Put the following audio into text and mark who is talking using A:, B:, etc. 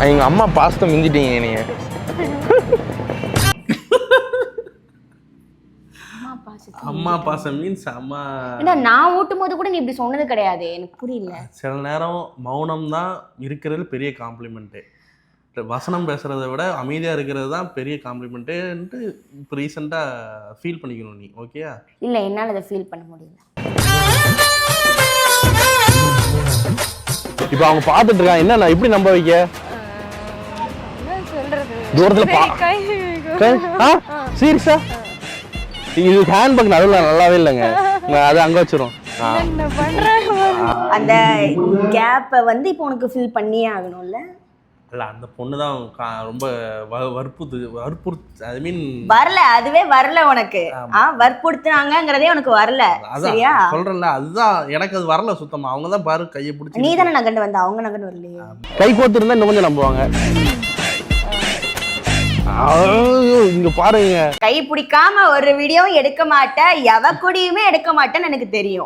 A: எங்க அம்மா பாசத்தை மிஞ்சிட்டீங்க நீங்க.
B: அம்மா பாசம் மீன்ஸ் அம்மா.
C: நான் ஊட்டும் போது கூட நீ இப்படி சொன்னது கிடையாது, எனக்கு புரியல.
B: சில நேரம் மௌனம் தான் இருக்கிறது பெரிய காம்ப்ளிமெண்ட்டு. வசனம் பேசுறதை விட அமைதியா இருக்கிறது தான் பெரிய காம்ப்ளிமெண்ட்டுன்ட்டு இப்போ ரீசெண்டாக ஃபீல் பண்ணிக்கணும் நீ. ஓகேயா?
C: இல்லை, என்னால் அதை ஃபீல் பண்ண முடியல.
A: இப்போ அவங்க பார்த்துட்டு இருக்காங்க, என்ன நான் இப்படி நம்ப வைக்க தூரத்தில் சீரியஸா? இது ஹேண்ட்பேக் நடுவில் நல்லாவே இல்லைங்க, அதை அங்கே வச்சிரும்.
C: அந்த கேப்பை வந்து இப்போ உனக்கு ஃபில் பண்ணியே ஆகணும்ல.
B: இல்லை, அந்த பொண்ணு தான் ரொம்ப வற்புறுத்து ஐ மீன்
C: வரல, அதுவே வரல உனக்கு. வற்புறுத்துனாங்கிறதே உனக்கு வரல. சரியா
B: சொல்றேன்ல, அதுதான் எனக்கு அது வரல சுத்தமா. அவங்க தான் பாரு கையை பிடிச்சி.
C: நீ தானே நகண்டு வந்த, அவங்க நகண்டு வரலையே.
A: கை கோத்து இருந்தா இன்னும் கொஞ்சம் நம்புவாங்க. இங்க பாருங்க,
C: கை பிடிக்காம ஒரு வீடியோ எடுக்க மாட்டேன், எவ கூடயுமே எடுக்க மாட்டேன்னு எனக்கு தெரியும்.